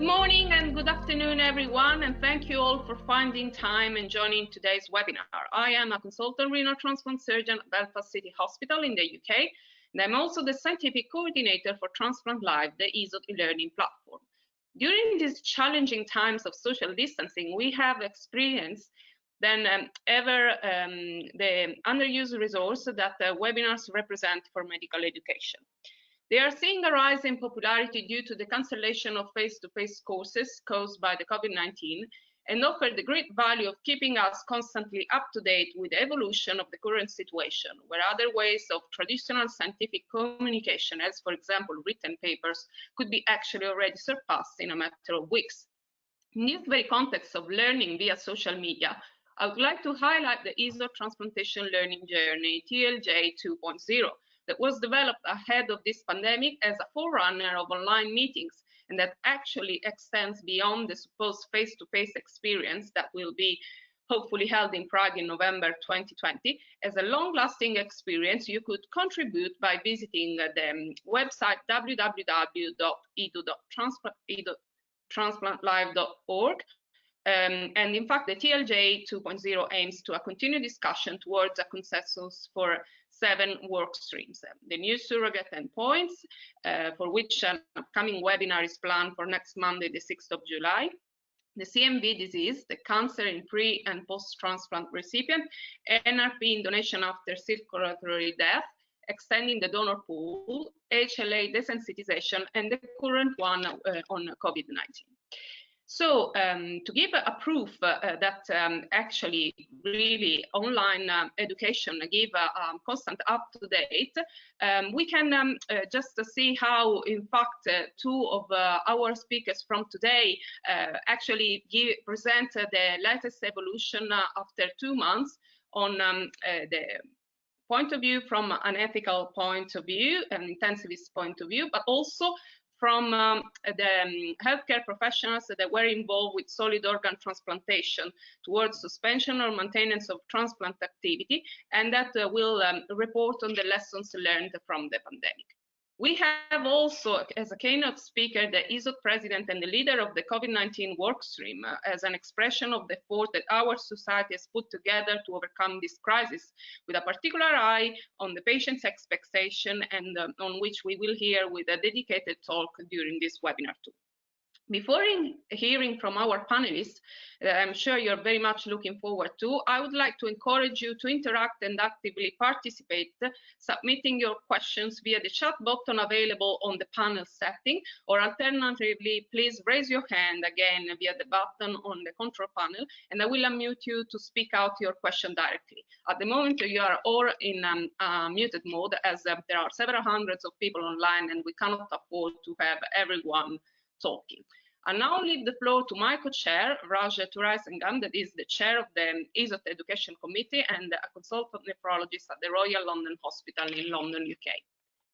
morning and good afternoon, everyone, and thank you all for finding time and joining today's webinar. I am a consultant renal transplant surgeon at Belfast City Hospital in the UK, and I'm also the scientific coordinator for Transplant Live, the ESOT e-learning platform. During these challenging times of social distancing, we have experienced the underused resource that webinars represent for medical education. They are seeing a rise in popularity due to the cancellation of face-to-face courses caused by the COVID-19 and offer the great value of keeping us constantly up to date with the evolution of the current situation, where other ways of traditional scientific communication, as for example written papers, could be actually already surpassed in a matter of weeks. In this very context of learning via social media, I would like to highlight the ESOT Transplantation Learning Journey, TLJ 2.0, that was developed ahead of this pandemic as a forerunner of online meetings, and that actually extends beyond the supposed face-to-face experience that will be hopefully held in Prague in November 2020. As a long-lasting experience, you could contribute by visiting the website www.edu.transplantlive.org. And in fact, the TLJ 2.0 aims to a continued discussion towards a consensus for 7 work streams. The new surrogate endpoints, for which an upcoming webinar is planned for next Monday, the 6th of July. The CMV disease, the cancer in pre and post-transplant recipient, NRP in donation after circulatory death, extending the donor pool, HLA desensitization, and the current one on COVID-19. So to give a proof that actually really online education give a constant up-to-date, we can just see how, in fact, 2 of our speakers from today actually present the latest evolution after 2 months on the point of view from an ethical point of view, an intensivist point of view, but also from the healthcare professionals that were involved with solid organ transplantation towards suspension or maintenance of transplant activity, and that will report on the lessons learned from the pandemic. We have also, as a keynote speaker, the ESOT president and the leader of the COVID-19 workstream as an expression of the effort that our society has put together to overcome this crisis, with a particular eye on the patient's expectation, and on which we will hear with a dedicated talk during this webinar too. Before hearing from our panelists, I'm sure you're very much looking forward to, I would like to encourage you to interact and actively participate, submitting your questions via the chat button available on the panel setting, or alternatively, please raise your hand again via the button on the control panel, and I will unmute you to speak out your question directly. At the moment, you are all in muted mode, as there are several hundreds of people online, and we cannot afford to have everyone talking. I now leave the floor to my co-chair, Thuraisingham, that is the chair of the ESOT Education Committee and a consultant nephrologist at the Royal London Hospital in London, UK.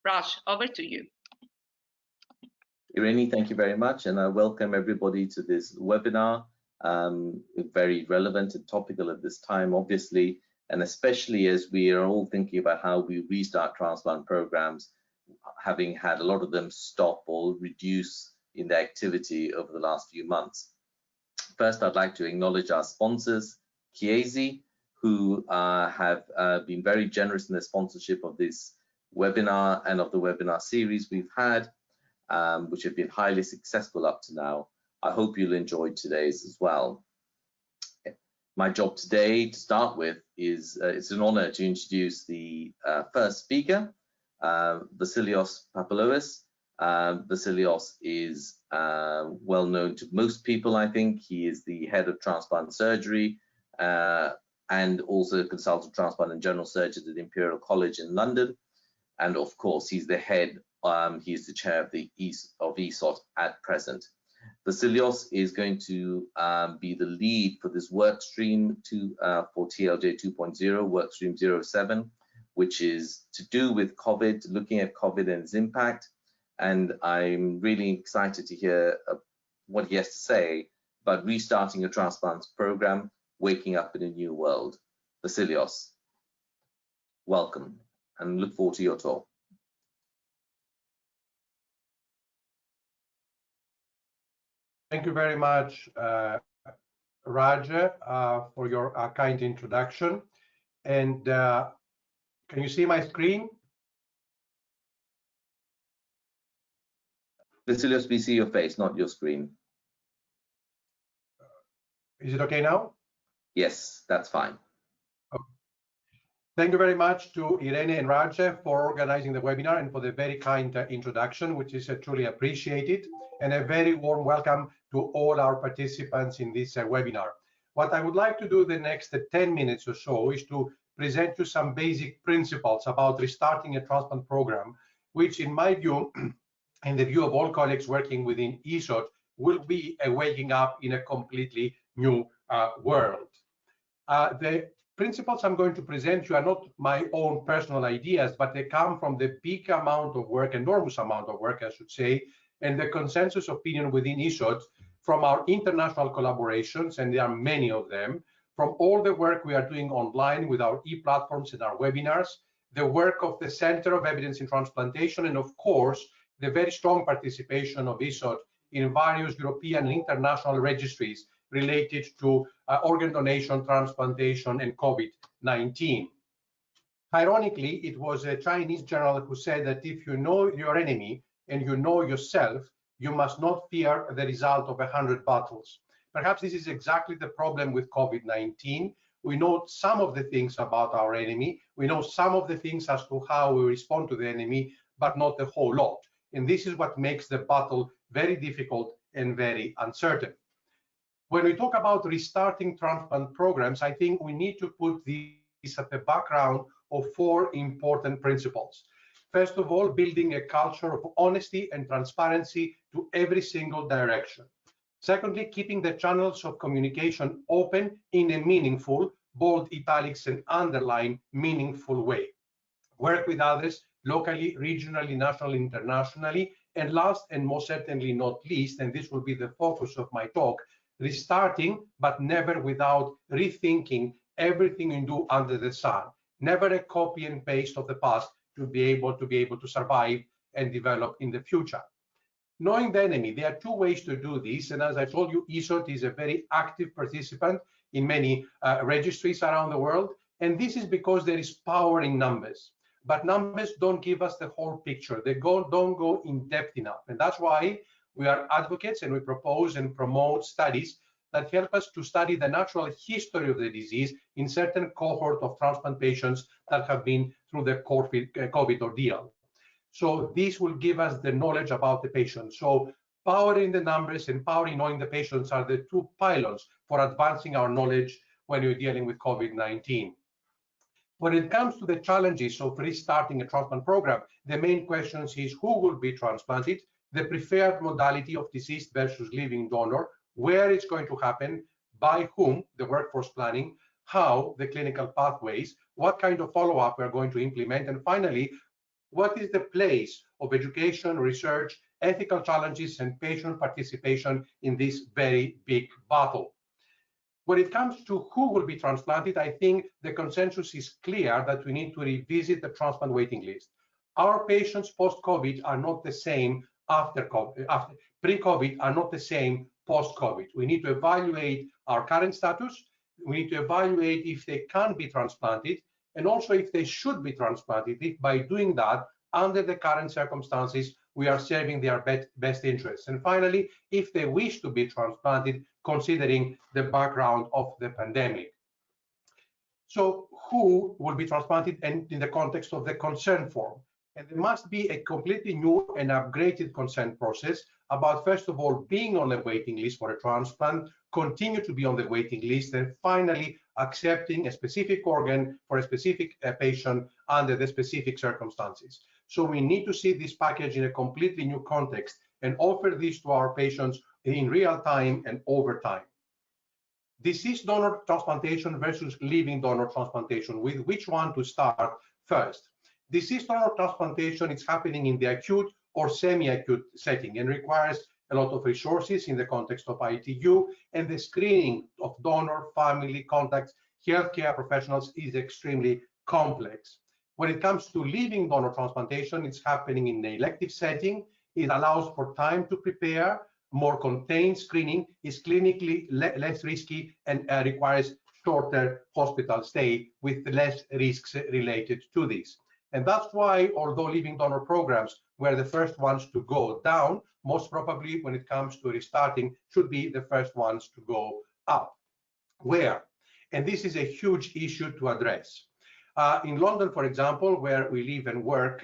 Raj, over to you. Irene, thank you very much, and I welcome everybody to this webinar. Very relevant and topical at this time, obviously, and especially as we are all thinking about how we restart transplant programs, having had a lot of them stop or reduce in their activity over the last few months. First, I'd like to acknowledge our sponsors, Chiesi, who have been very generous in their sponsorship of this webinar and of the webinar series we've had, which have been highly successful up to now. I hope you'll enjoy today's as well. My job today, to start with, is it's an honor to introduce the first speaker, Vassilios Papalois. Vassilios is well known to most people, I think. He is the head of transplant surgery and also consultant transplant and general surgeon at the Imperial College in London. And of course, he's the head, he's the chair of the ESOT at present. Vassilios is going to be the lead for this work stream for TLJ 2.0, work stream 07, which is to do with COVID, looking at COVID and its impact. And I'm really excited to hear what he has to say about restarting a transplant program, waking up in a new world. Vassilios, welcome, and look forward to your talk. Thank you very much, Raj, for your kind introduction. And can you see my screen? Vassilios, we see your face, not your screen. Is it okay now? Yes, that's fine. Okay. Thank you very much to Irene and Raj for organizing the webinar and for the very kind introduction, which is truly appreciated, and a very warm welcome to all our participants in this webinar. What I would like to do the next 10 minutes or so is to present you some basic principles about restarting a transplant program, which in my view, and the view of all colleagues working within ESOT, will be a waking up in a completely new world. The principles I'm going to present you are not my own personal ideas, but they come from the big amount of work, enormous amount of work, I should say, and the consensus opinion within ESOT from our international collaborations, and there are many of them, from all the work we are doing online with our e-platforms and our webinars, the work of the Center of Evidence in Transplantation, and of course, the very strong participation of ESOT in various European and international registries related to organ donation, transplantation, and COVID-19. Ironically, it was a Chinese general who said that if you know your enemy and you know yourself, you must not fear the result of 100 battles. Perhaps this is exactly the problem with COVID-19. We know some of the things about our enemy. We know some of the things as to how we respond to the enemy, but not the whole lot. And this is what makes the battle very difficult and very uncertain. When we talk about restarting transplant programs, I think we need to put this at the background of 4 important principles. First of all, building a culture of honesty and transparency to every single direction. Secondly, keeping the channels of communication open in a meaningful, bold italics and underline, meaningful way. Work with others locally, regionally, nationally, internationally. And last and most certainly not least, and this will be the focus of my talk, restarting, but never without rethinking everything you do under the sun. Never a copy and paste of the past to be able to survive and develop in the future. Knowing the enemy, there are 2 ways to do this, and as I told you, ESOT is a very active participant in many registries around the world, and this is because there is power in numbers. But numbers don't give us the whole picture. They don't go in depth enough, and that's why we are advocates and we propose and promote studies that help us to study the natural history of the disease in certain cohort of transplant patients that have been through the COVID ordeal. So this will give us the knowledge about the patient. So power in the numbers and power in knowing the patients are the 2 pylons for advancing our knowledge when you're dealing with COVID-19. When it comes to the challenges of restarting a transplant program, the main question is who will be transplanted, the preferred modality of deceased versus living donor, where it's going to happen, by whom, the workforce planning, how, the clinical pathways, what kind of follow-up we're going to implement, and finally, what is the place of education, research, ethical challenges, and patient participation in this very big battle. When it comes to who will be transplanted, I think the consensus is clear that we need to revisit the transplant waiting list. Our patients post-COVID are not the same pre-COVID are not the same post-COVID. We need to evaluate our current status. We need to evaluate if they can be transplanted, and also if they should be transplanted, if by doing that, under the current circumstances, we are serving their best interests. And finally, if they wish to be transplanted, considering the background of the pandemic. So who will be transplanted, and in the context of the consent form? And there must be a completely new and upgraded consent process about, first of all, being on the waiting list for a transplant, continue to be on the waiting list, and finally accepting a specific organ for a specific patient under the specific circumstances. So we need to see this package in a completely new context and offer this to our patients in real time and over time. Deceased donor transplantation versus living donor transplantation, with which one to start first? Deceased donor transplantation is happening in the acute or semi-acute setting and requires a lot of resources in the context of ITU, and the screening of donor, family, contacts, healthcare professionals is extremely complex. When it comes to living donor transplantation, it's happening in the elective setting. It allows for time to prepare, more contained screening is clinically less risky and requires shorter hospital stay with less risks related to this. And that's why, although living donor programs were the first ones to go down, most probably when it comes to restarting should be the first ones to go up. Where? And this is a huge issue to address. In London, for example, where we live and work,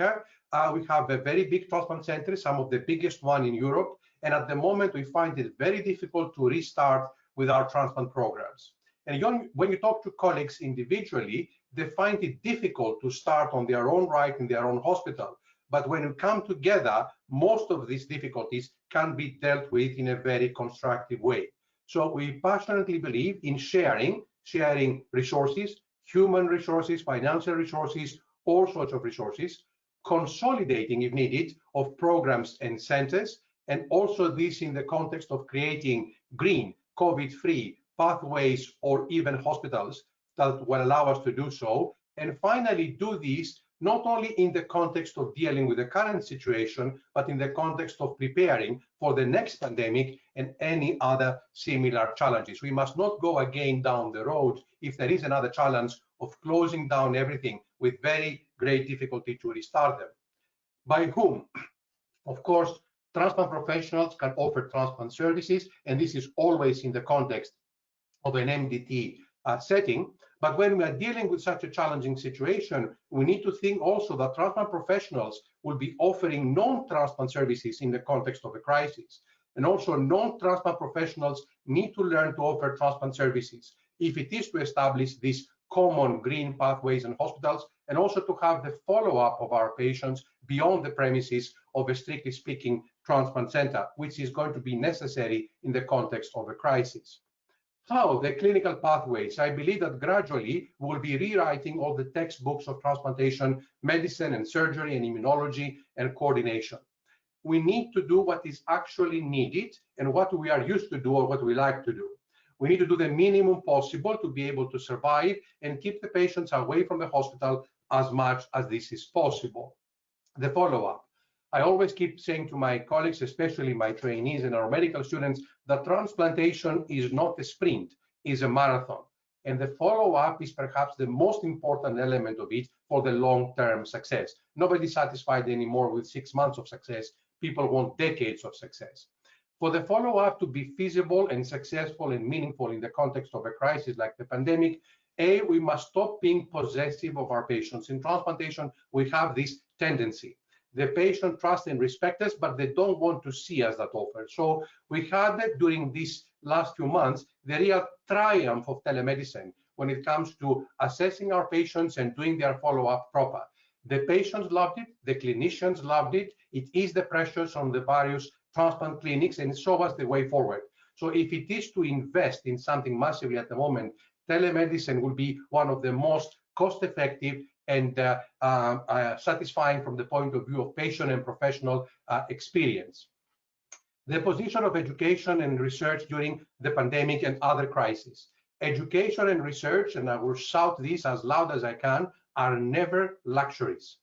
we have a very big transplant center, some of the biggest one in Europe. And at the moment, we find it very difficult to restart with our transplant programs. And when you talk to colleagues individually, they find it difficult to start on their own right in their own hospital. But when we come together, most of these difficulties can be dealt with in a very constructive way. So we passionately believe in sharing resources, human resources, financial resources, all sorts of resources, consolidating, if needed, of programs and centers, and also this in the context of creating green, COVID-free pathways or even hospitals that will allow us to do so. And finally, do this not only in the context of dealing with the current situation, but in the context of preparing for the next pandemic and any other similar challenges. We must not go again down the road if there is another challenge of closing down everything with very great difficulty to restart them. By whom? Of course, transplant professionals can offer transplant services, and this is always in the context of an MDT setting. But when we are dealing with such a challenging situation, we need to think also that transplant professionals will be offering non-transplant services in the context of a crisis. And also non-transplant professionals need to learn to offer transplant services if it is to establish these common green pathways in hospitals, and also to have the follow-up of our patients beyond the premises of a strictly speaking transplant center, which is going to be necessary in the context of a crisis. How? The clinical pathways. I believe that gradually we'll be rewriting all the textbooks of transplantation, medicine and surgery and immunology and coordination. We need to do what is actually needed and what we are used to do or what we like to do. We need to do the minimum possible to be able to survive and keep the patients away from the hospital as much as this is possible. The follow-up. I always keep saying to my colleagues, especially my trainees and our medical students, that transplantation is not a sprint, it's a marathon. And the follow-up is perhaps the most important element of it for the long-term success. Nobody's satisfied anymore with 6 months of success. People want decades of success. For the follow-up to be feasible and successful and meaningful in the context of a crisis like the pandemic, we must stop being possessive of our patients. In transplantation, we have this tendency. The patient trusts and respects us, but they don't want to see us that often. So we had during these last few months the real triumph of telemedicine when it comes to assessing our patients and doing their follow-up proper. The patients loved it, the clinicians loved it. It is the pressures on the various transplant clinics, and it shows us the way forward. So if it is to invest in something massively at the moment, telemedicine will be one of the most cost-effective and satisfying from the point of view of patient and professional experience. The position of education and research during the pandemic and other crises. Education and research, and I will shout this as loud as I can, are never luxuries.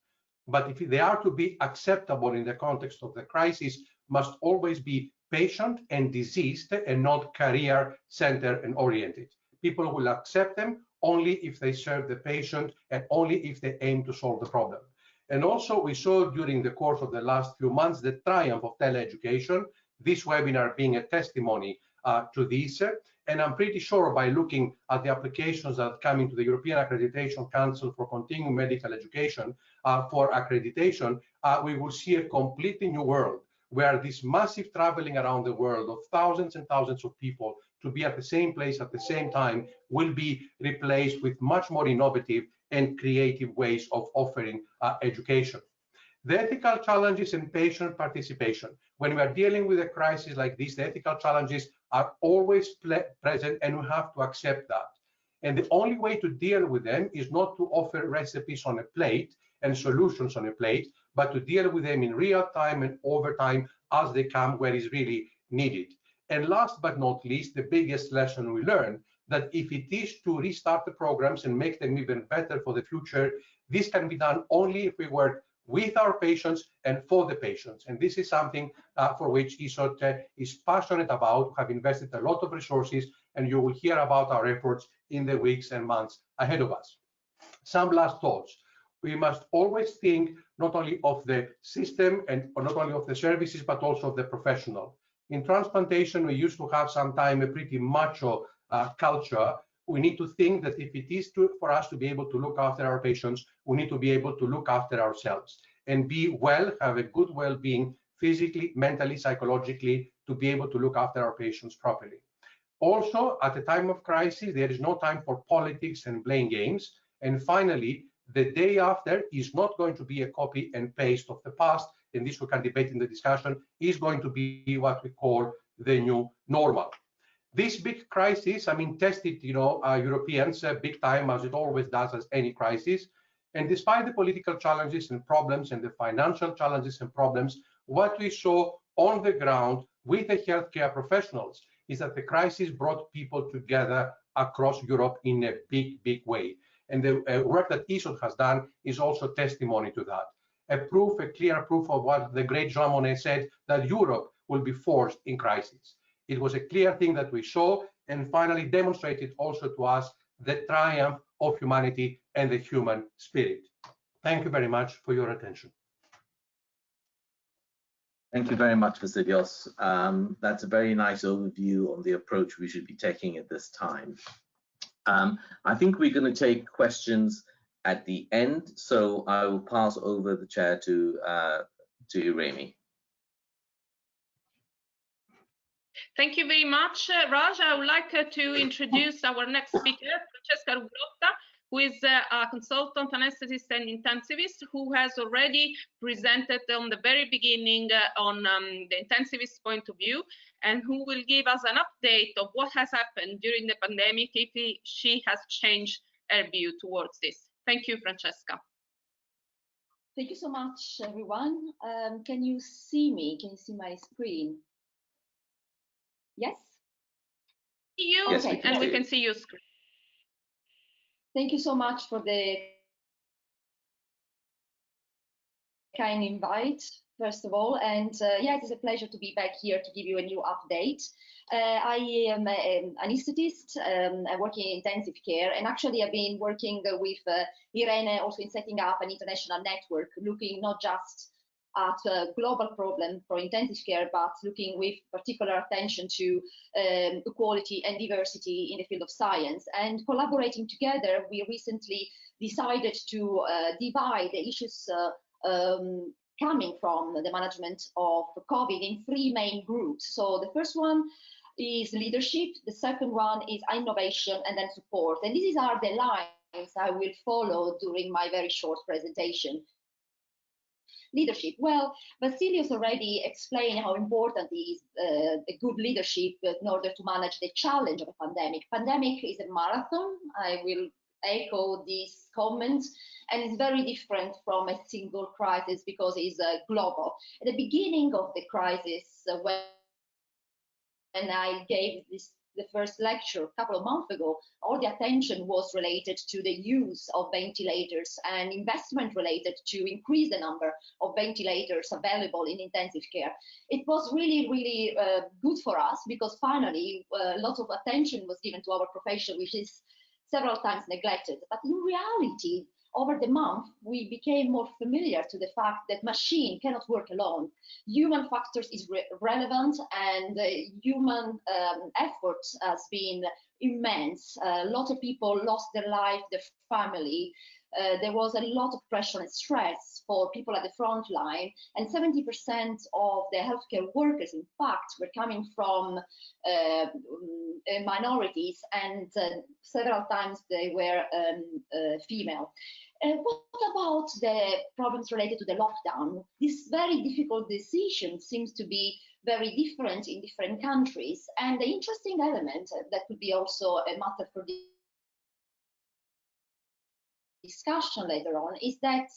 But if they are to be acceptable in the context of the crisis, must always be patient and diseased and not career-centered and oriented. People will accept them only if they serve the patient and only if they aim to solve the problem. And also we saw during the course of the last few months the triumph of teleeducation, this webinar being a testimony to this. And I'm pretty sure by looking at the applications that come into the European Accreditation Council for Continuing Medical Education for accreditation, we will see a completely new world where this massive traveling around the world of thousands and thousands of people to be at the same place at the same time will be replaced with much more innovative and creative ways of offering education. The ethical challenges and patient participation. When we are dealing with a crisis like this, the ethical challenges are always present, and we have to accept that. And the only way to deal with them is not to offer recipes on a plate and solutions on a plate, but to deal with them in real time and over time as they come where is really needed. And last but not least, the biggest lesson we learned, that if it is to restart the programs and make them even better for the future, this can be done only if we work with our patients and for the patients. And this is something for which ESOT is passionate about, have invested a lot of resources, and you will hear about our efforts in the weeks and months ahead of us. Some last thoughts. We must always think not only of the system and not only of the services, but also of the professional. In transplantation, we used to have sometimes a pretty macho culture. We need to think that if it is for us to be able to look after our patients, we need to be able to look after ourselves and be well, have a good well-being physically, mentally, psychologically, to be able to look after our patients properly. Also, at a time of crisis, there is no time for politics and blame games. And finally, the day after is not going to be a copy and paste of the past, and this we can debate in the discussion, is going to be what we call the new normal. This big crisis, I mean, tested, Europeans big time, as it always does as any crisis. And despite the political challenges and problems and the financial challenges and problems, what we saw on the ground with the healthcare professionals is that the crisis brought people together across Europe in a big, big way. And the work that ESOT has done is also testimony to that. A clear proof of what the great Jean Monnet said, that Europe will be forced in crisis. It was a clear thing that we saw and finally demonstrated also to us the triumph of humanity and the human spirit. Thank you very much for your attention. Thank you very much, Vassilios. That's a very nice overview on the approach we should be taking at this time. I think we're going to take questions at the end, so I will pass over the chair to Irene. Thank you very much, Raj. I would like to introduce our next speaker, Francesca Rubulotta, who is a consultant anesthetist and intensivist who has already presented on the very beginning on the intensivist point of view, and who will give us an update of what has happened during the pandemic, if she has changed her view towards this. Thank you, Francesca. Thank you so much, everyone. Can you see me? Can you see my screen? Yes? You, yes, okay. And we can see your screen. Thank you so much for the kind invite, first of all. And yeah, it is a pleasure to be back here to give you a new update. I am an anesthetist. I'm working in intensive care, and actually I've been working with Irene also in setting up an international network, looking not just at a global problem for intensive care, but looking with particular attention to equality and diversity in the field of science. And collaborating together, we recently decided to divide the issues coming from the management of COVID in 3 main groups. So the first one is leadership, the second one is innovation, and then support. And these are the lines I will follow during my very short presentation. Leadership. Well, Vassilios already explained how important is a good leadership in order to manage the challenge of a pandemic. Pandemic is a marathon. I will echo these comments, and it's very different from a single crisis because it's global. At the beginning of the crisis, when I gave the first lecture a couple of months ago, all the attention was related to the use of ventilators and investment related to increase the number of ventilators available in intensive care. It was really, really good for us because finally a lot of attention was given to our profession, which is several times neglected. But in reality, over the month, we became more familiar to the fact that machine cannot work alone. Human factors is relevant, and human effort has been immense. A lot of people lost their life, their family. There was a lot of pressure and stress for people at the front line, and 70% of the healthcare workers, in fact, were coming from minorities, and several times they were female. What about the problems related to the lockdown? This very difficult decision seems to be very different in different countries. And the interesting element that could be also a matter for discussion later on, is that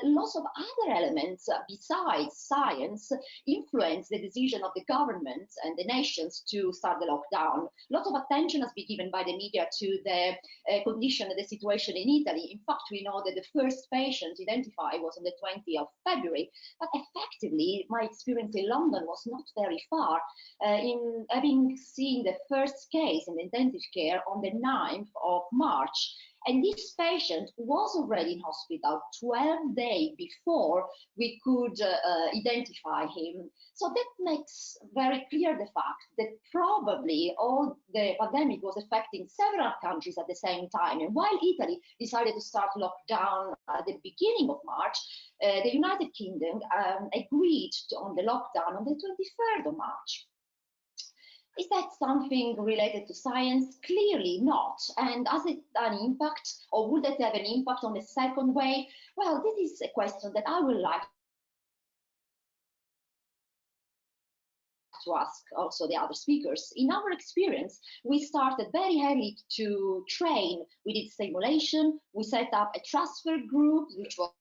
lots of other elements besides science influence the decision of the government and the nations to start the lockdown. Lots of attention has been given by the media to the condition and the situation in Italy. In fact, we know that the first patient identified was on the 20th of February, but effectively my experience in London was not very far, in having seen the first case in intensive care on the 9th of March. And this patient was already in hospital 12 days before we could identify him. So that makes very clear the fact that probably all the pandemic was affecting several countries at the same time. And while Italy decided to start lockdown at the beginning of March, the United Kingdom agreed on the lockdown on the 23rd of March. Is that something related to science? Clearly not. And has it an impact, or would it have an impact on the second wave? Well, this is a question that I would like to ask also the other speakers. In our experience, we started very early to train. We did simulation. We set up a transfer group, which was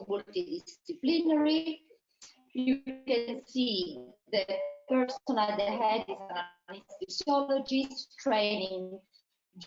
multidisciplinary. You can see the person at the head is an anesthesiologist training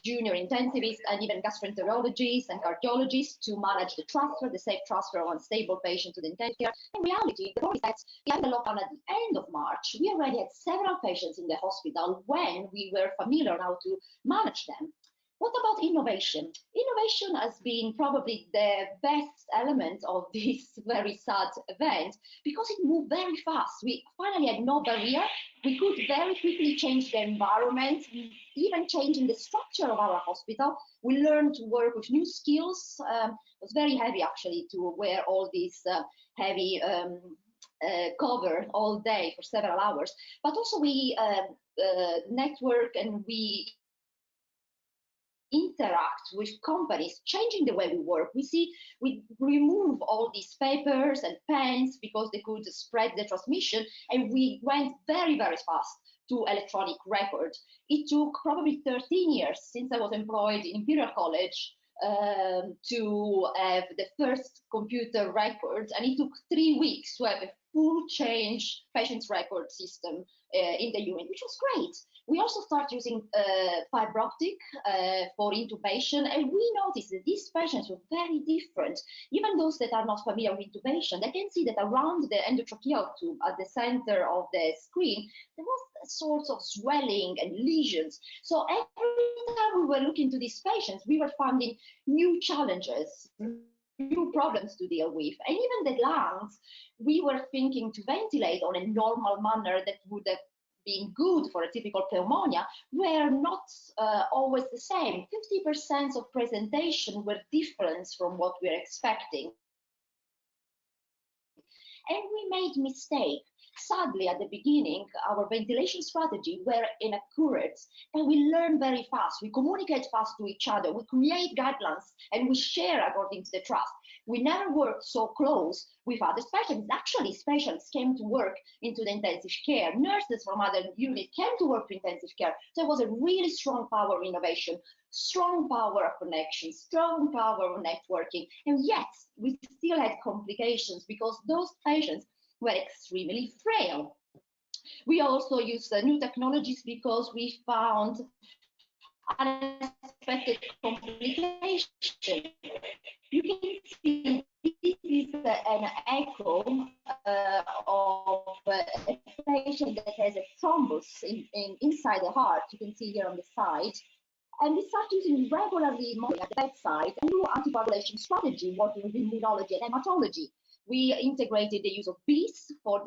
junior intensivists and even gastroenterologists and cardiologists to manage the transfer, the safe transfer of unstable patient to the intensive care. In reality, the problem is that in the lockdown at the end of March, we already had several patients in the hospital when we were familiar how to manage them. What about innovation? Innovation has been probably the best element of this very sad event because it moved very fast. We finally had no barrier. We could very quickly change the environment, even changing the structure of our hospital. We learned to work with new skills. It was very heavy actually to wear all these heavy cover all day for several hours. But also we network and we interact with companies, changing the way we work. We remove all these papers and pens because they could spread the transmission, and we went very, very fast to electronic record. It took probably 13 years since I was employed in Imperial College to have the first computer records, and it took 3 weeks to have a full change patient's record system in the unit, which was great. We also started using fiber optic for intubation, and we noticed that these patients were very different. Even those that are not familiar with intubation, they can see that around the endotracheal tube at the center of the screen, there was a sort of swelling and lesions. So every time we were looking to these patients, we were finding new challenges, new problems to deal with. And even the lungs, we were thinking to ventilate on a normal manner that would have been good for a typical pneumonia, were not always the same. 50% of presentation were different from what we were expecting. And we made mistakes. Sadly, at the beginning, our ventilation strategy were inaccurate, and we learn very fast. We communicate fast to each other. We create guidelines, and we share according to the trust. We never worked so close with other specialists. Actually, specialists came to work into the intensive care. Nurses from other units came to work in intensive care. So it was a really strong power of innovation, strong power of connection, strong power of networking. And yet, we still had complications because those patients were extremely frail. We also used new technologies because we found unexpected complications. You can see this is an echo of a patient that has a thrombus inside the heart. You can see here on the side. And we start using regularly monitoring at the bedside a new anticoagulation strategy working with immunology and hematology. We integrated the use of beads for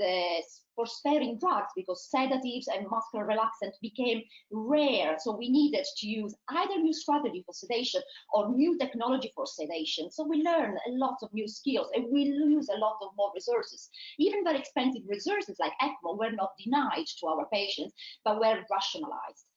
sparing drugs because sedatives and muscular relaxants became rare. So we needed to use either new strategy for sedation or new technology for sedation. So we learned a lot of new skills, and we use a lot of more resources. Even very expensive resources like ECMO were not denied to our patients, but were rationalized.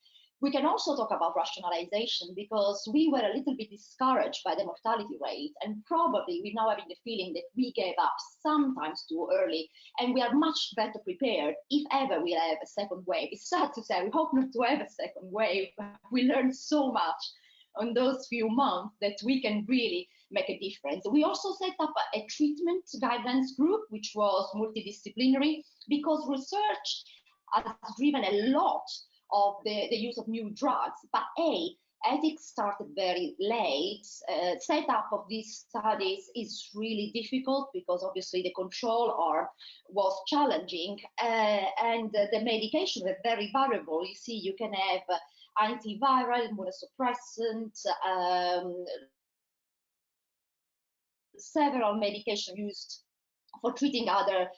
We can also talk about rationalization because we were a little bit discouraged by the mortality rate, and probably we're now having the feeling that we gave up sometimes too early, and we are much better prepared if ever we'll have a second wave. It's sad to say, we hope not to have a second wave. We learned so much on those few months that we can really make a difference. We also set up a treatment guidance group, which was multidisciplinary, because research has driven a lot of the use of new drugs, but ethics started very late. Setup of these studies is really difficult because obviously the control arm was challenging, and the medication were very variable. You see, you can have antiviral, immunosuppressant, several medications used for treating other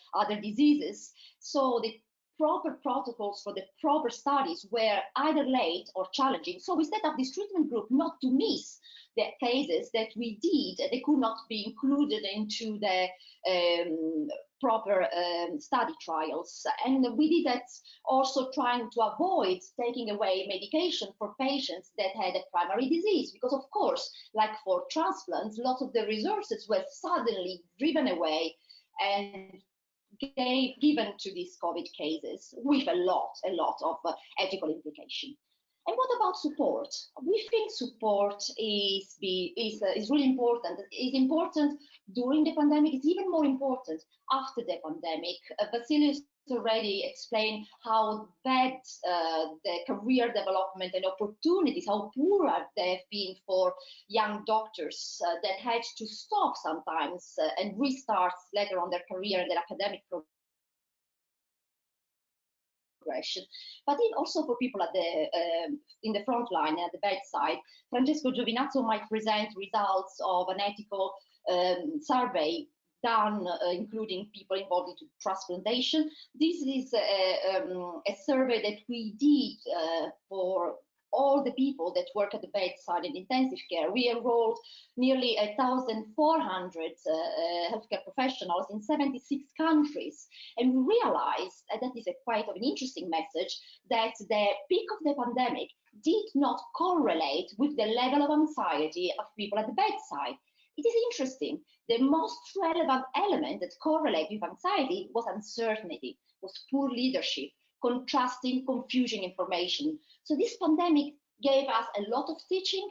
diseases. So the proper protocols for the proper studies were either late or challenging. So we set up this treatment group not to miss the cases that we did. They could not be included into the proper study trials. And we did that also trying to avoid taking away medication for patients that had a primary disease, because of course, like for transplants, lots of the resources were suddenly driven away and given to these COVID cases with a lot of ethical implication. And what about support? We think support is really important. It's important during the pandemic. It's even more important after the pandemic. Vassilios already explained how bad the career development and opportunities, how poor they have been for young doctors that had to stop sometimes and restart later on their career and their academic progression, but also for people at the in the front line at the bedside. Francesco Giovinazzo might present results of an ethical survey done, including people involved in transplantation. This is a survey that we did for all the people that work at the bedside in intensive care. We enrolled nearly 1,400 healthcare professionals in 76 countries. And we realized, and that is quite of an interesting message, that the peak of the pandemic did not correlate with the level of anxiety of people at the bedside. It is interesting. The most relevant element that correlated with anxiety was uncertainty, was poor leadership, contrasting, confusing information. So this pandemic gave us a lot of teaching.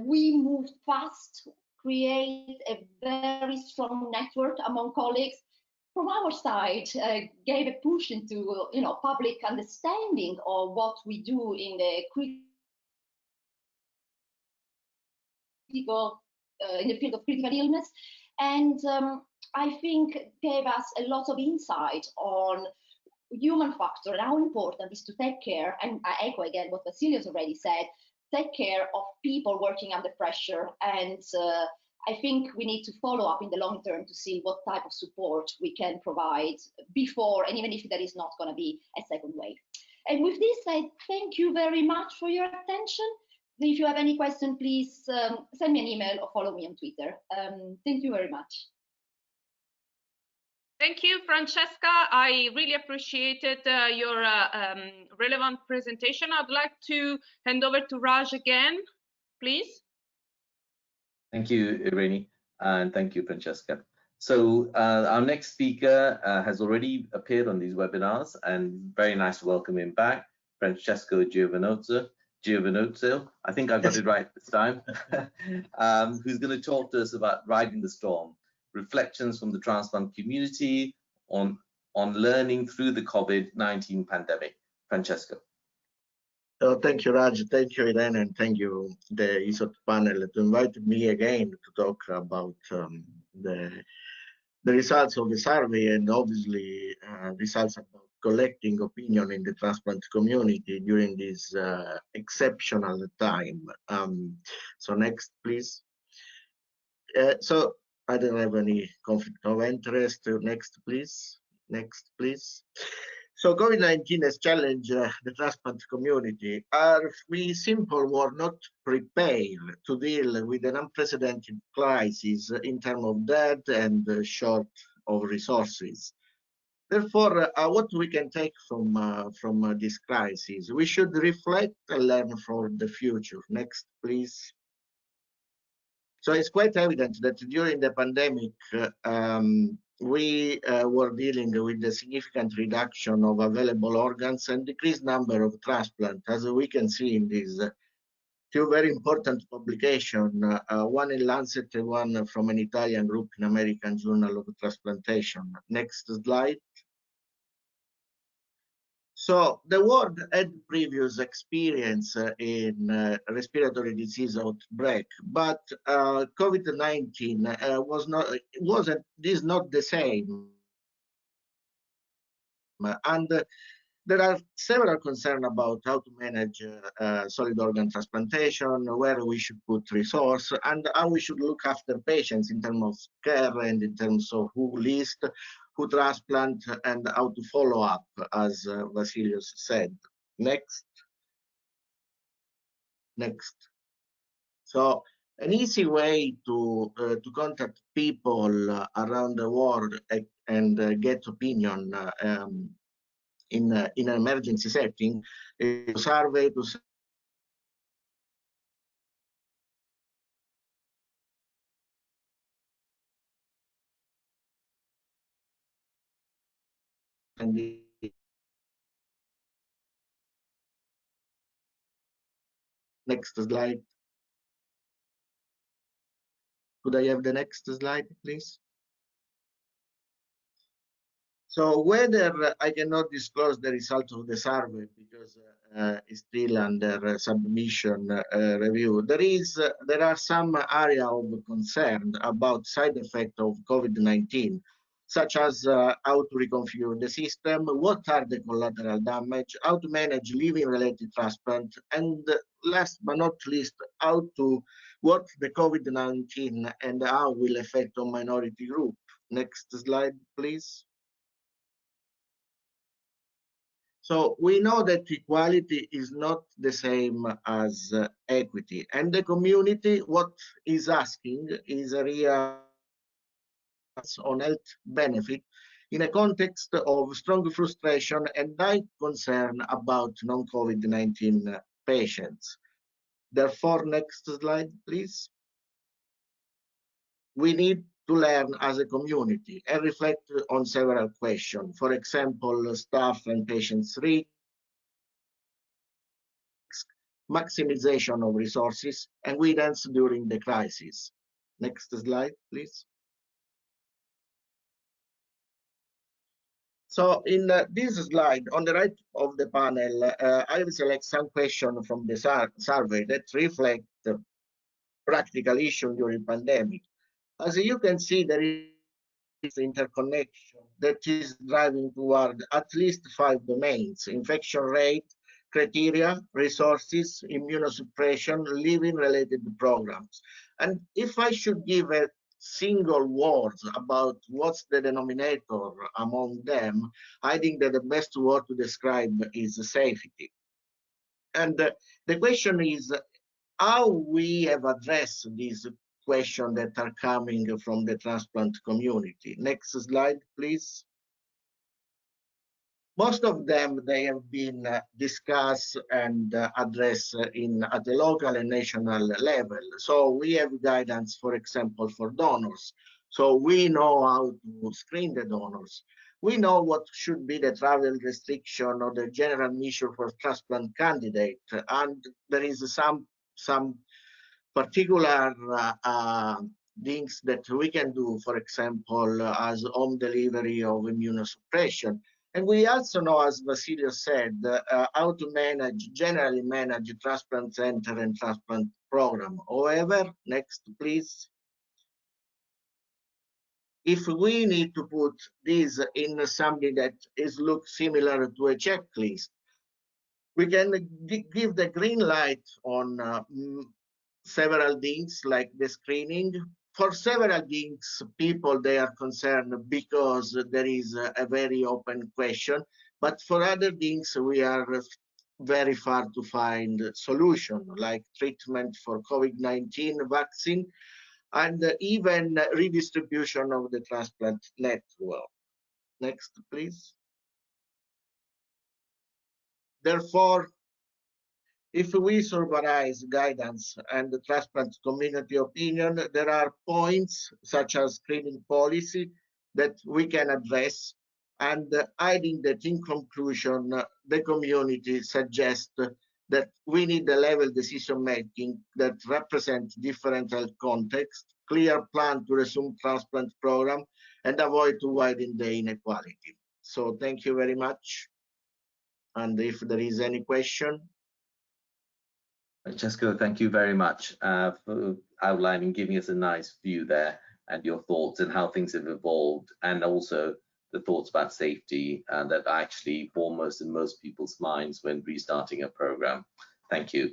We moved fast, create a very strong network among colleagues. From our side, gave a push into public understanding of what we do in the critical in the field of critical illness, and I think gave us a lot of insight on human factor and how important it is to take care, and I echo again what Vassilios already said, take care of people working under pressure. And I think we need to follow up in the long term to see what type of support we can provide before, and even if there is not going to be a second wave. And with this, I thank you very much for your attention. If you have any question, please send me an email or follow me on Twitter. Thank you very much. Thank you, Francesca. I really appreciated your relevant presentation. I'd like to hand over to Raj again, please. Thank you, Irene, and thank you, Francesca. So our next speaker has already appeared on these webinars, and very nice to welcome him back, Francesco Giovinazzo, I think I got it right this time, who's going to talk to us about riding the storm, reflections from the transplant community on learning through the COVID-19 pandemic. Francesco. Thank you, Raj. Thank you, Irene, and thank you, the ESOT panel, to invite me again to talk about the results of the survey, and obviously results about collecting opinion in the transplant community during this exceptional time. So next, please. So I don't have any conflict of interest. Next, please. Next, please. So COVID-19 has challenged the transplant community. We simply were not prepared to deal with an unprecedented crisis in terms of death and short of resources. Therefore, what we can take from this crisis? We should reflect and learn for the future. Next, please. So it's quite evident that during the pandemic, we were dealing with a significant reduction of available organs and decreased number of transplants, as we can see in this two very important publications, one in Lancet and one from an Italian group in American Journal of Transplantation. Next slide. So the world had previous experience in respiratory disease outbreak, but COVID-19 is not the same. And there are several concerns about how to manage solid organ transplantation, where we should put resource, and how we should look after patients in terms of care and in terms of who list, who transplant, and how to follow up, as Vassilios said. Next. Next. So an easy way to contact people around the world and get opinion in an emergency setting is to survey, to and next slide. Could I have the next slide, please? So whether I cannot disclose the result of the survey because it's still under submission review, there are some area of concern about side effect of COVID-19, such as how to reconfigure the system, what are the collateral damage, how to manage living-related transplant, and last but not least, how to work the COVID-19 and how will affect on minority group. Next slide, please. So we know that equality is not the same as equity, and the community, what is asking is a real on health benefit in a context of strong frustration and high concern about non-COVID-19 patients. Therefore, next slide, please. We need to learn as a community and reflect on several questions. For example, staff and patients' risk, maximization of resources, and guidance during the crisis. Next slide, please. So in this slide, on the right of the panel, I will select some questions from the survey that reflect the practical issue during pandemic. As you can see, there is interconnection that is driving toward at least 5 domains: infection rate, criteria, resources, immunosuppression, living-related programs. And if I should give a single word about what's the denominator among them, I think that the best word to describe is safety. And the question is how we have addressed these questions that are coming from the transplant community. Next slide, please. Most of them, they have been discussed and addressed at the local and national level. So we have guidance, for example, for donors. So we know how to screen the donors. We know what should be the travel restriction or the general measure for transplant candidate. And there is some particular things that we can do, for example, as home delivery of immunosuppression. And we also know, as Vassilios said, how to generally manage transplant center and transplant program. However, next, please. If we need to put this in something that looks similar to a checklist, we can give the green light on several things like the screening. For several things, people, they are concerned because there is a very open question. But for other things, we are very far to find solution, like treatment for COVID-19 vaccine, and even redistribution of the transplant network. Next, please. Therefore, if we summarize guidance and the transplant community opinion, there are points such as screening policy that we can address. And I think that in conclusion, the community suggests that we need a level decision making that represents different health contexts, clear plan to resume transplant program, and avoid to widen the inequality. So thank you very much. And if there is any question. Francesco, thank you very much for outlining, giving us a nice view there and your thoughts and how things have evolved, and also the thoughts about safety that are actually foremost in most people's minds when restarting a program. Thank you.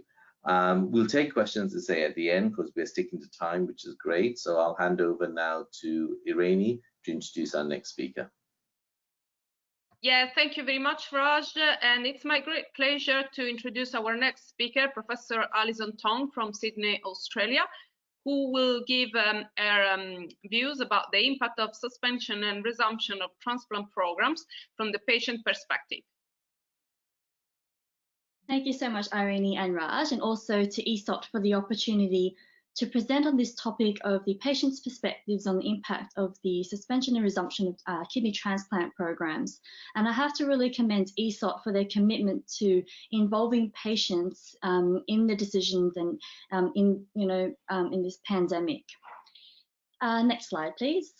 We'll take questions to say at the end because we're sticking to time, which is great. So I'll hand over now to Irene to introduce our next speaker. Yeah, thank you very much, Raj. And it's my great pleasure to introduce our next speaker, Professor Allison Tong from Sydney, Australia, who will give her views about the impact of suspension and resumption of transplant programs from the patient perspective. Thank you so much, Irene and Raj, and also to ESOT for the opportunity to present on this topic of the patient's perspectives on the impact of the suspension and resumption of kidney transplant programs. And I have to really commend ESOT for their commitment to involving patients in the decisions and in this pandemic. Next slide, please.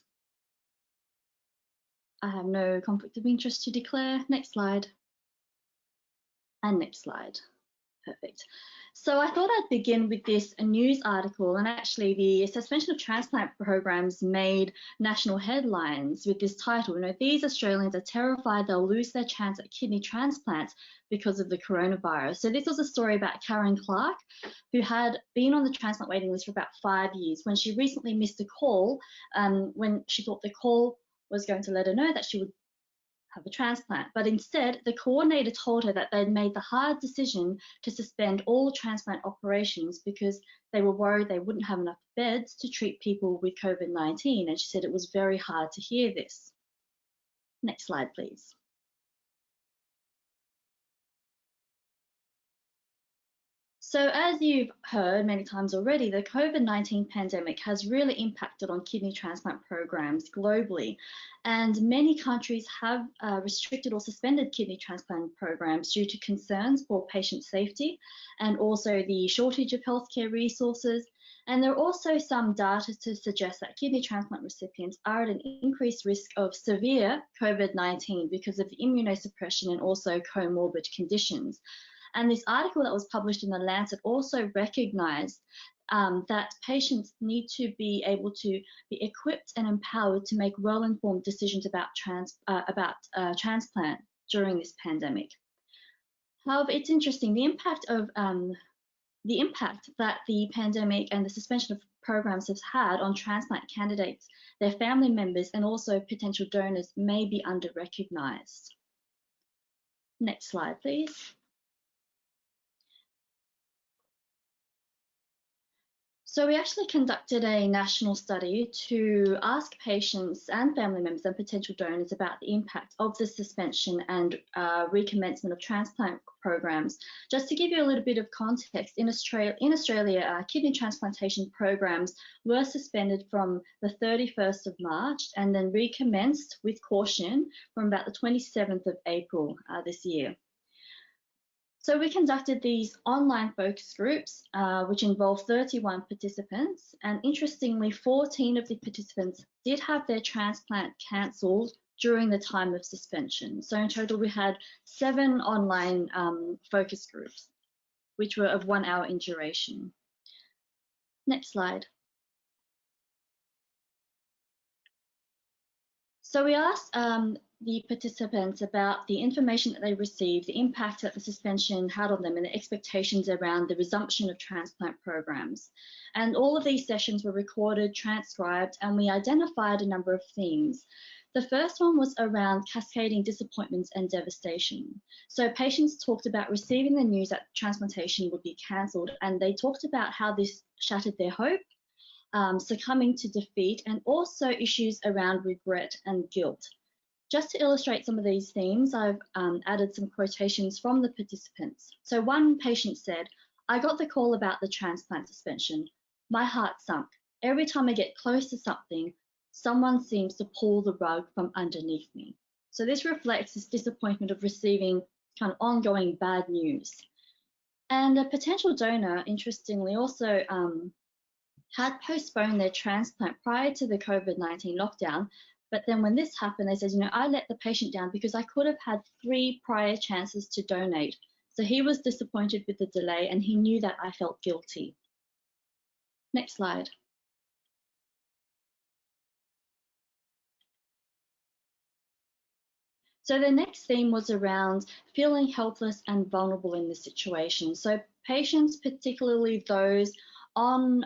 I have no conflict of interest to declare. Next slide. And next slide. Perfect. So I thought I'd begin with this news article, and actually the suspension of transplant programs made national headlines with this title. You know, these Australians are terrified they'll lose their chance at kidney transplants because of the coronavirus. So this was a story about Karen Clark, who had been on the transplant waiting list for about 5 years when she recently missed a call when she thought the call was going to let her know that she would have a transplant, but instead the coordinator told her that they'd made the hard decision to suspend all transplant operations because they were worried they wouldn't have enough beds to treat people with COVID-19, and she said it was very hard to hear this. Next slide, please. So as you've heard many times already, the COVID-19 pandemic has really impacted on kidney transplant programs globally, and many countries have restricted or suspended kidney transplant programs due to concerns for patient safety and also the shortage of healthcare resources. And there are also some data to suggest that kidney transplant recipients are at an increased risk of severe COVID-19 because of the immunosuppression and also comorbid conditions. And this article that was published in The Lancet also recognized that patients need to be able to be equipped and empowered to make well-informed decisions about transplant during this pandemic. However, it's interesting, the impact that the pandemic and the suspension of programs has had on transplant candidates, their family members, and also potential donors may be under-recognized. Next slide, please. So we actually conducted a national study to ask patients and family members and potential donors about the impact of the suspension and recommencement of transplant programs. Just to give you a little bit of context, in Australia, kidney transplantation programs were suspended from the 31st of March and then recommenced with caution from about the 27th of April this year. So we conducted these online focus groups, which involved 31 participants, and interestingly, 14 of the participants did have their transplant cancelled during the time of suspension. So in total, we had 7 online focus groups, which were of 1 hour in duration. Next slide. So we asked the participants about the information that they received, the impact that the suspension had on them, and the expectations around the resumption of transplant programs. And all of these sessions were recorded, transcribed, and we identified a number of themes. The first one was around cascading disappointments and devastation. So patients talked about receiving the news that transplantation would be cancelled, and they talked about how this shattered their hope, succumbing to defeat, and also issues around regret and guilt. Just to illustrate some of these themes, I've added some quotations from the participants. So one patient said, "I got the call about the transplant suspension. My heart sunk. Every time I get close to something, someone seems to pull the rug from underneath me." So this reflects this disappointment of receiving kind of ongoing bad news. And a potential donor, interestingly, also had postponed their transplant prior to the COVID-19 lockdown. But then when this happened, they said, I let the patient down because I could have had 3 prior chances to donate. So he was disappointed with the delay and he knew that I felt guilty. Next slide. So the next theme was around feeling helpless and vulnerable in this situation. So patients, particularly those on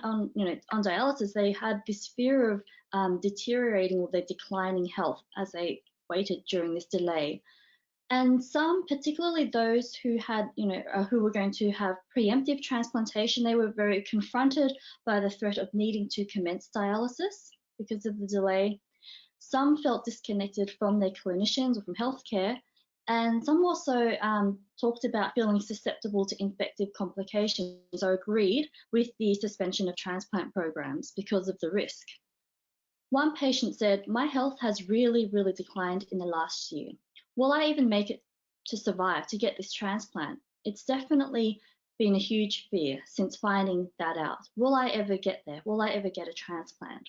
dialysis, they had this fear of deteriorating or their declining health as they waited during this delay. And some, particularly those who had, who were going to have preemptive transplantation, they were very confronted by the threat of needing to commence dialysis because of the delay. Some felt disconnected from their clinicians or from healthcare, and some also talked about feeling susceptible to infective complications, so agreed with the suspension of transplant programs because of the risk. One patient said, "My health has really, really declined in the last year. Will I even make it to survive, to get this transplant? It's definitely been a huge fear since finding that out. Will I ever get there? Will I ever get a transplant?"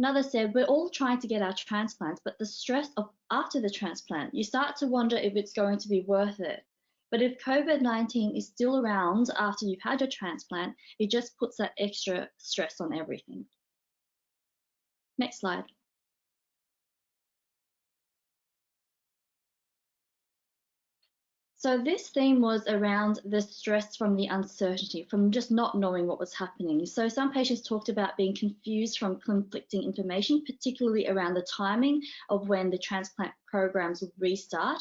Another said, "We're all trying to get our transplants, but the stress of after the transplant, you start to wonder if it's going to be worth it. But if COVID-19 is still around after you've had your transplant, it just puts that extra stress on everything." Next slide. So this theme was around the stress from the uncertainty, from just not knowing what was happening. So some patients talked about being confused from conflicting information, particularly around the timing of when the transplant programs would restart.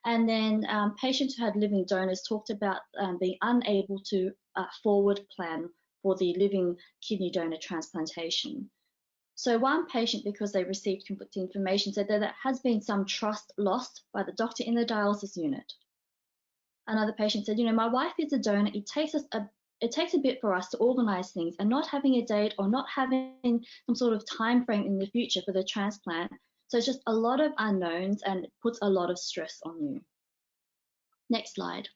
And then patients who had living donors talked about being unable to forward plan for the living kidney donor transplantation. So one patient, because they received conflicting information, said that there has been some trust lost by the doctor in the dialysis unit. Another patient said, "My wife is a donor. It takes a bit for us to organise things, and not having a date or not having some sort of time frame in the future for the transplant. So it's just a lot of unknowns and it puts a lot of stress on you." Next slide.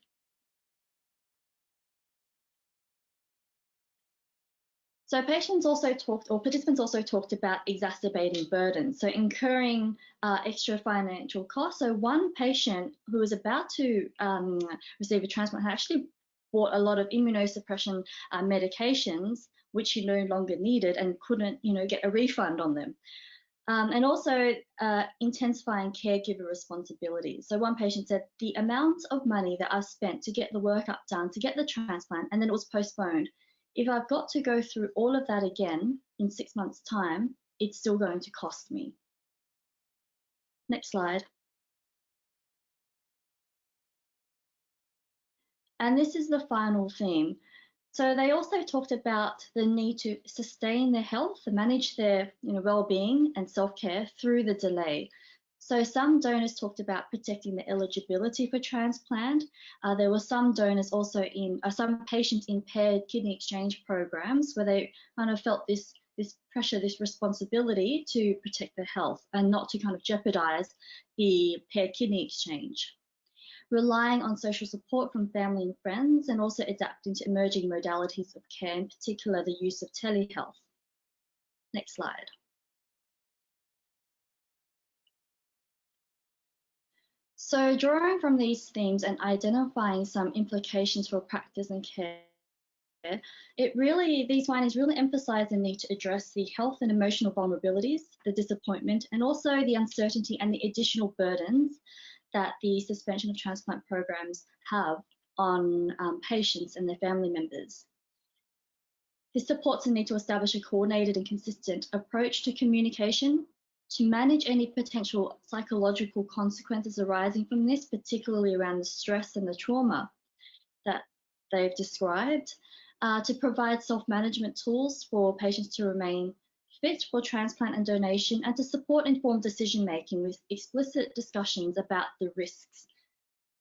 So patients also talked, or participants also talked about exacerbating burdens, so incurring extra financial costs. So one patient who was about to receive a transplant had actually bought a lot of immunosuppression medications, which he no longer needed and couldn't, get a refund on them. And also intensifying caregiver responsibilities. So one patient said, "The amount of money that I've spent to get the workup done, to get the transplant, and then it was postponed. If I've got to go through all of that again in 6 months' time, it's still going to cost me." Next slide. And this is the final theme. So they also talked about the need to sustain their health and manage their well-being and self-care through the delay. So some donors talked about protecting the eligibility for transplant. There were some donors also some patients in paired kidney exchange programs where they kind of felt this pressure, this responsibility to protect their health and not to kind of jeopardize the paired kidney exchange. Relying on social support from family and friends, and also adapting to emerging modalities of care, in particular the use of telehealth. Next slide. So drawing from these themes and identifying some implications for practice and care, these findings really emphasize the need to address the health and emotional vulnerabilities, the disappointment, and also the uncertainty and the additional burdens that the suspension of transplant programs have on patients and their family members. This supports the need to establish a coordinated and consistent approach to communication, to manage any potential psychological consequences arising from this, particularly around the stress and the trauma that they've described, to provide self-management tools for patients to remain fit for transplant and donation, and to support informed decision-making with explicit discussions about the risks.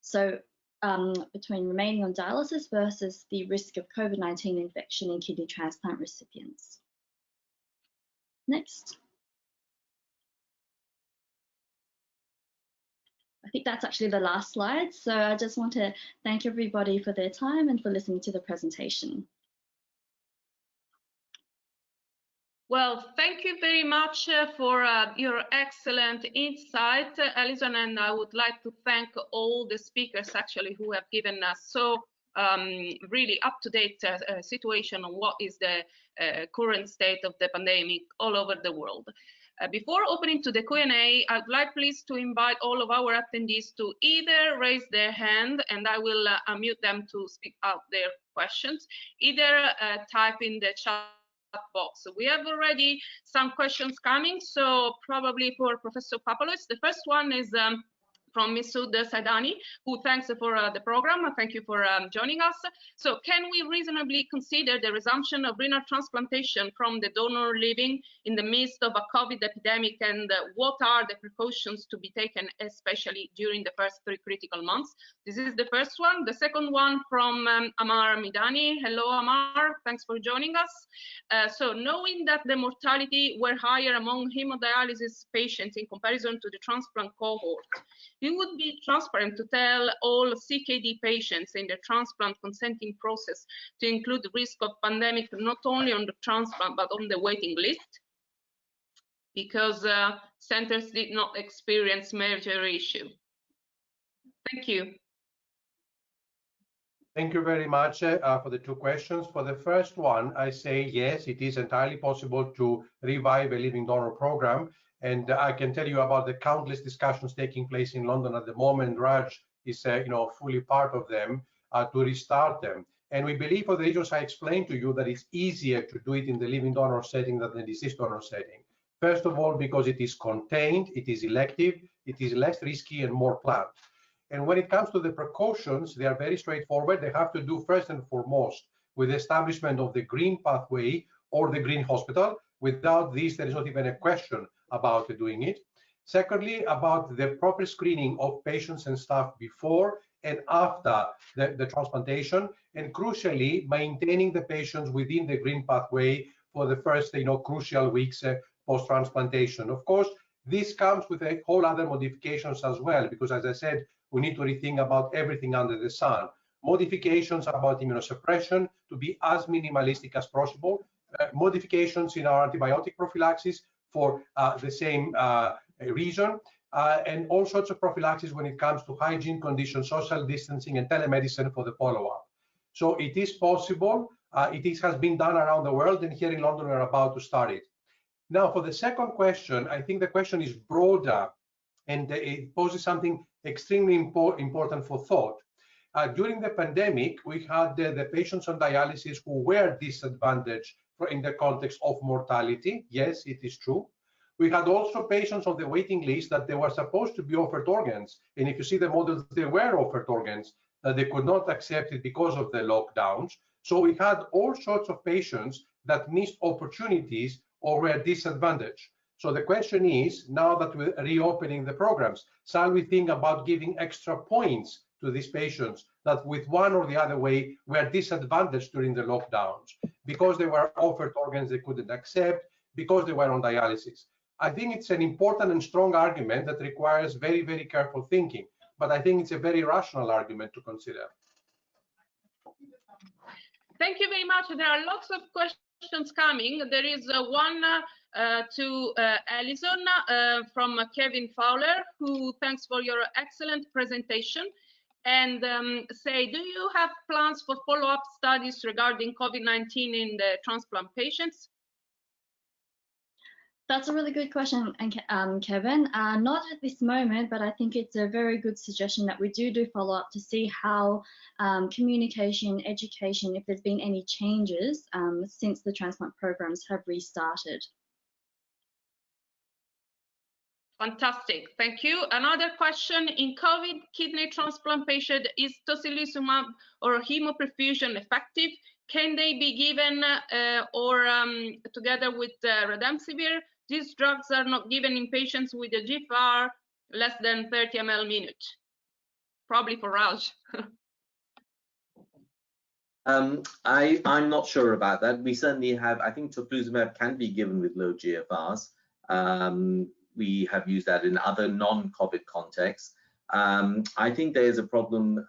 So between remaining on dialysis versus the risk of COVID-19 infection in kidney transplant recipients. Next. think that's actually the last slide. So I just want to thank everybody for their time and for listening to the presentation. Well, thank you very much for your excellent insight, Allison, and I would like to thank all the speakers actually who have given us so really up-to-date situation on what is the current state of the pandemic all over the world. Before opening to the Q&A, I'd like please to invite all of our attendees to either raise their hand and I will unmute them to speak out their questions, either type in the chat box. So we have already some questions coming, so probably for Professor Papalois. The first one is from Masoud Saidani, who thanks for the program. Thank you for joining us. So can we reasonably consider the resumption of renal transplantation from the donor living in the midst of a COVID epidemic, and what are the precautions to be taken, especially during the first 3 critical months? This is the first one. The second one from Amar Midani. Hello, Amar. Thanks for joining us. So knowing that the mortality were higher among hemodialysis patients in comparison to the transplant cohort, it would be transparent to tell all CKD patients in the transplant consenting process to include the risk of pandemic not only on the transplant but on the waiting list, because centers did not experience major issue. Thank you. Thank you very much for the 2 questions. For the first one, I say yes, it is entirely possible to revive a living donor program. And I can tell you about the countless discussions taking place in London at the moment. Raj is, fully part of them to restart them. And we believe for the reasons I explained to you that it's easier to do it in the living donor setting than the deceased donor setting. First of all, because it is contained, it is elective, it is less risky and more planned. And when it comes to the precautions, they are very straightforward. They have to do first and foremost with the establishment of the green pathway or the green hospital. Without this, there is not even a question about doing it. Secondly, about the proper screening of patients and staff before and after the transplantation, and crucially, maintaining the patients within the green pathway for the first, crucial weeks post-transplantation. Of course, this comes with a whole other modifications as well, because as I said, we need to rethink about everything under the sun. Modifications about immunosuppression to be as minimalistic as possible, modifications in our antibiotic prophylaxis for the same reason, and all sorts of prophylaxis when it comes to hygiene conditions, social distancing, and telemedicine for the follow-up. So it is possible. It has been done around the world, and here in London, we're about to start it. Now, for the second question, I think the question is broader, and it poses something extremely important for thought. During the pandemic, we had the patients on dialysis who were disadvantaged in the context of mortality. Yes, it is true. We had also patients on the waiting list that they were supposed to be offered organs. And if you see the models, they were offered organs, that they could not accept it because of the lockdowns. So we had all sorts of patients that missed opportunities or were disadvantaged. So the question is, now that we're reopening the programs, shall we think about giving extra points to these patients that with one or the other way were disadvantaged during the lockdowns because they were offered organs they couldn't accept, because they were on dialysis? I think it's an important and strong argument that requires very, very careful thinking, but I think it's a very rational argument to consider. Thank you very much. There are lots of questions coming. There is one to Allison from Kevin Fowler, who thanks for your excellent presentation, and say, do you have plans for follow-up studies regarding COVID-19 in the transplant patients? That's a really good question, Kevin. Not at this moment, but I think it's a very good suggestion that we do follow up to see how communication, education, if there's been any changes since the transplant programs have restarted. Fantastic, thank you. Another question, in COVID kidney transplant patient, is tocilizumab or hemoperfusion effective? Can they be given together with remdesivir? These drugs are not given in patients with a GFR less than 30 ml minute. Probably for Raj. I'm not sure about that. We certainly have, I think tocilizumab can be given with low GFRs. We have used that in other non-COVID contexts. I think there is a problem.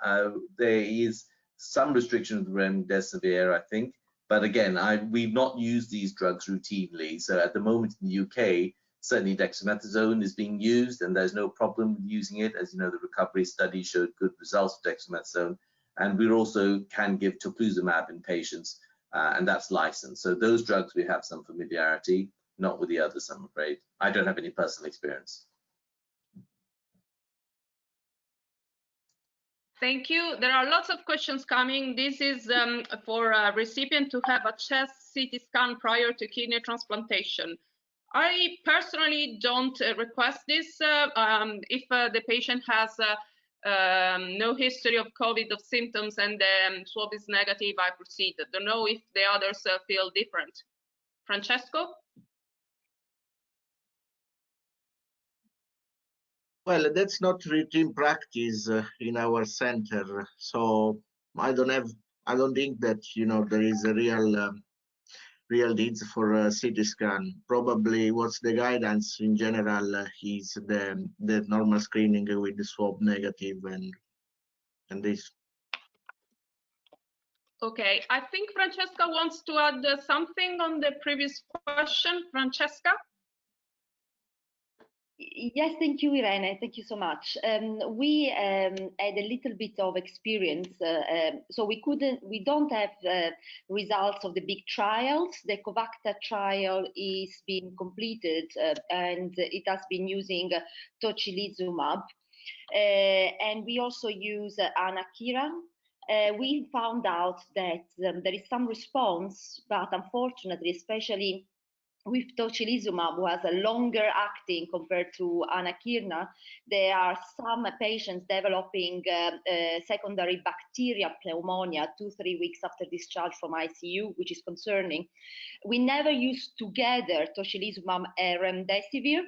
There is some restriction of the remdesivir, I think, but again, we've not used these drugs routinely. So at the moment in the UK, certainly dexamethasone is being used, and there's no problem with using it. As you know, the recovery study showed good results with dexamethasone, and we also can give tocilizumab in patients, and that's licensed. So those drugs we have some familiarity, not with the others, I'm afraid. I don't have any personal experience. Thank you. There are lots of questions coming. This is for a recipient to have a chest CT scan prior to kidney transplantation. I personally don't request this if the patient has no history of COVID of symptoms and the swab is negative. I proceed. I don't know if the others feel different. Francesco? Well, that's not routine practice in our center, so I don't think that there is a real needs for a CT scan. Probably what's the guidance in general is the normal screening with the swab negative and this. Okay, I think Francesca wants to add something on the previous question. Francesca? Yes, thank you, Irene. Thank you so much. We had a little bit of experience, so we don't have results of the big trials. The COVACTA trial is being completed, and it has been using tocilizumab, and we also use anakinra. We found out that there is some response, but unfortunately, especially with tocilizumab, was a longer acting compared to anakinra, there are some patients developing secondary bacterial pneumonia 2-3 weeks after discharge from ICU, which is concerning. We never used together tocilizumab and remdesivir,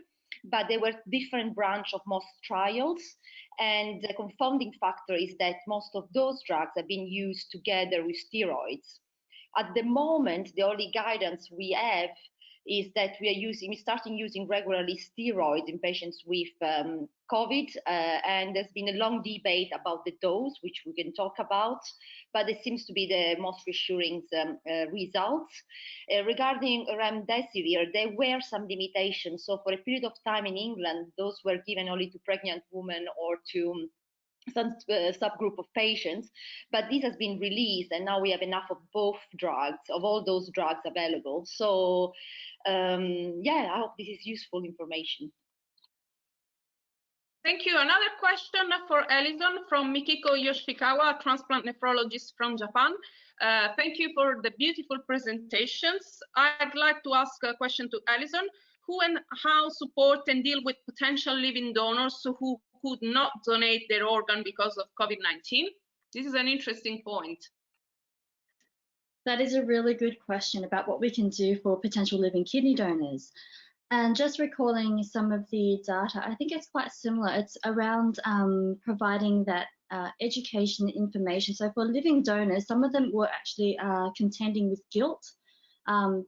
but they were different branch of most trials. And the confounding factor is that most of those drugs have been used together with steroids. At the moment, the only guidance we have is that we're starting using regularly steroids in patients with COVID, and there's been a long debate about the dose, which we can talk about, but it seems to be the most reassuring results. Regarding remdesivir, there were some limitations. So for a period of time in England, those were given only to pregnant women or to some subgroup of patients, but this has been released, and now we have enough of both drugs, of all those drugs available. So yeah, I hope this is useful information. Thank you. Another question for Allison from Mikiko Yoshikawa, transplant nephrologist from Japan. Thank you for the beautiful presentations. I'd like to ask a question to Allison. Who and how support and deal with potential living donors who could not donate their organ because of COVID-19? This is an interesting point. That is a really good question about what we can do for potential living kidney donors. And just recalling some of the data, I think it's quite similar. It's around providing that education information. So for living donors, some of them were actually contending with guilt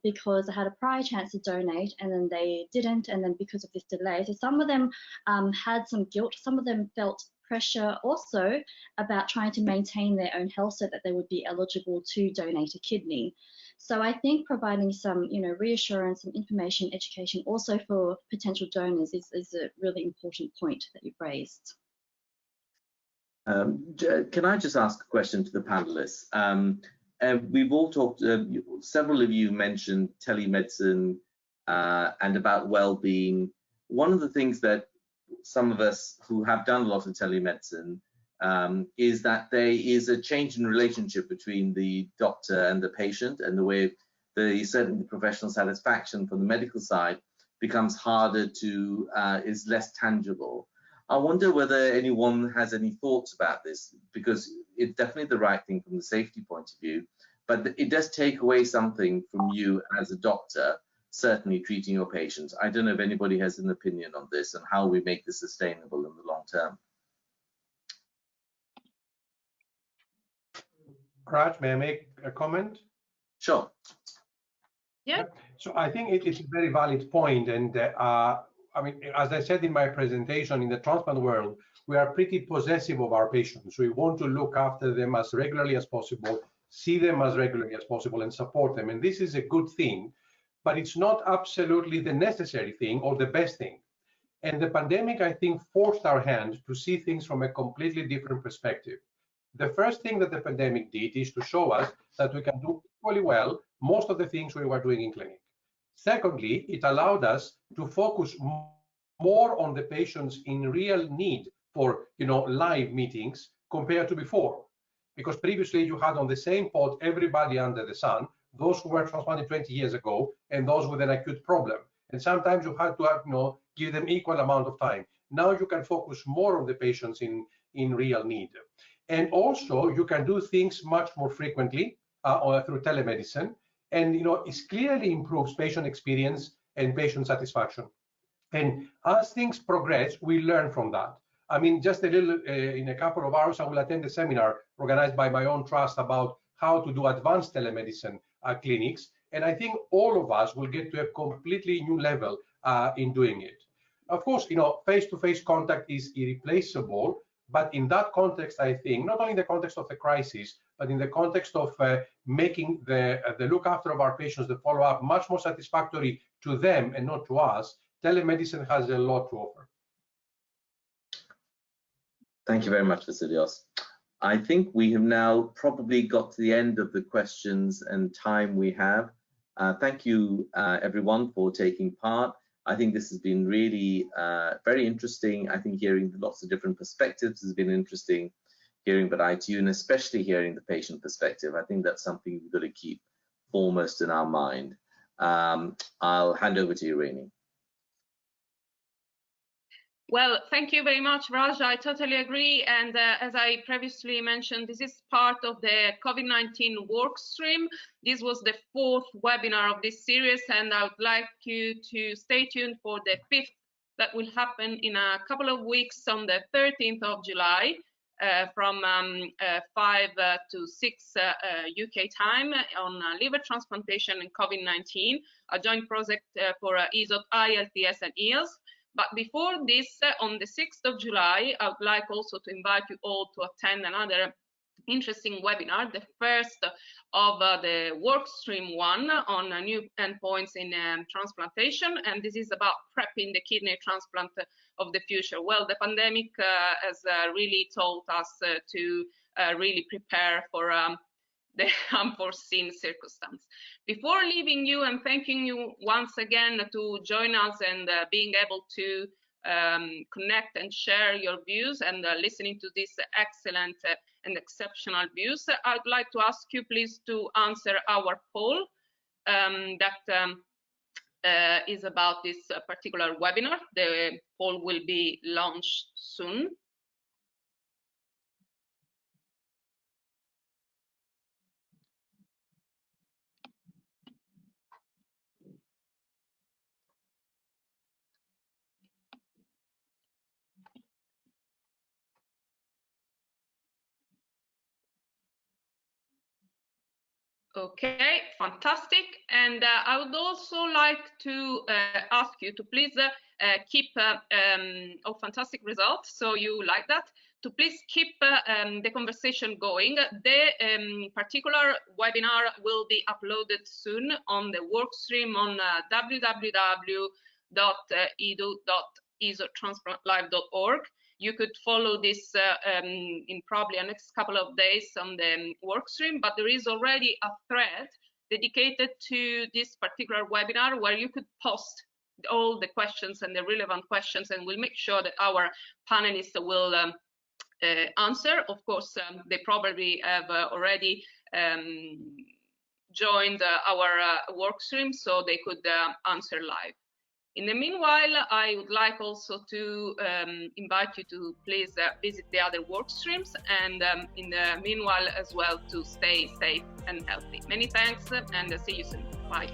because they had a prior chance to donate and then they didn't, and then because of this delay. So some of them had some guilt, some of them felt pressure also about trying to maintain their own health so that they would be eligible to donate a kidney. So I think providing some, reassurance, some information, education also for potential donors is a really important point that you've raised. Can I just ask a question to the panelists? We've all talked, several of you mentioned telemedicine and about well-being. One of the things that some of us who have done a lot of telemedicine is that there is a change in relationship between the doctor and the patient, and the way certainly the professional satisfaction from the medical side becomes harder to, is less tangible. I wonder whether anyone has any thoughts about this, because it's definitely the right thing from the safety point of view, but it does take away something from you as a doctor, certainly treating your patients. I don't know if anybody has an opinion on this and how we make this sustainable in the long term. Raj, may I make a comment? Sure. Yeah. So I think it's a very valid point, and I mean, as I said in my presentation, in the transplant world, we are pretty possessive of our patients. We want to look after them as regularly as possible, see them as regularly as possible, and support them. And this is a good thing, but it's not absolutely the necessary thing or the best thing. And the pandemic, I think, forced our hand to see things from a completely different perspective. The first thing that the pandemic did is to show us that we can do equally well most of the things we were doing in clinic. Secondly, it allowed us to focus more on the patients in real need for, live meetings compared to before. Because previously you had on the same pod everybody under the sun, those who were transplanted 20 years ago and those with an acute problem. And sometimes you had to give them equal amount of time. Now you can focus more on the patients in real need. And also you can do things much more frequently through telemedicine. And it clearly improves patient experience and patient satisfaction. And as things progress, we learn from that. I mean, just a little, in a couple of hours, I will attend a seminar organized by my own trust about how to do advanced telemedicine clinics. And I think all of us will get to a completely new level in doing it. Of course, face-to-face contact is irreplaceable, but in that context, I think, not only in the context of the crisis, but in the context of making the look after of our patients, the follow-up, much more satisfactory to them and not to us, telemedicine has a lot to offer. Thank you very much, Vassilios. I think we have now probably got to the end of the questions and time we have. Thank you, everyone, for taking part. I think this has been really very interesting. I think hearing lots of different perspectives has been interesting, hearing about ITU and especially hearing the patient perspective. I think that's something we've got to keep foremost in our mind. I'll hand over to you, Irene. Well, thank you very much, Raj. I totally agree. And as I previously mentioned, this is part of the COVID-19 work stream. This was the 4th webinar of this series, and I would like you to stay tuned for the 5th that will happen in a couple of weeks on the 13th of July from 5 to 6 UK time on liver transplantation and COVID-19, a joint project for ESOT, ILTS and EELS. But before this, on the 6th of July, I would like also to invite you all to attend another interesting webinar, the first of the workstream 1 on new endpoints in transplantation. And this is about prepping the kidney transplant of the future. Well, the pandemic has really taught us to really prepare for the unforeseen circumstance. Before leaving you and thanking you once again to join us and being able to connect and share your views and listening to these excellent and exceptional views, I'd like to ask you please to answer our poll that is about this particular webinar. The poll will be launched soon. Okay, fantastic. And I would also like to ask you to please keep fantastic results. So you like that? To please keep the conversation going. The particular webinar will be uploaded soon on the workstream on www.edu.esottransplantlive.org. You could follow this in probably the next couple of days on the workstream, but there is already a thread dedicated to this particular webinar where you could post all the questions and the relevant questions, and we'll make sure that our panelists will answer. Of course, they probably have already joined our workstream, so they could answer live. In the meanwhile, I would like also to invite you to please visit the other work streams, and in the meanwhile as well to stay safe and healthy. Many thanks, and see you soon. Bye.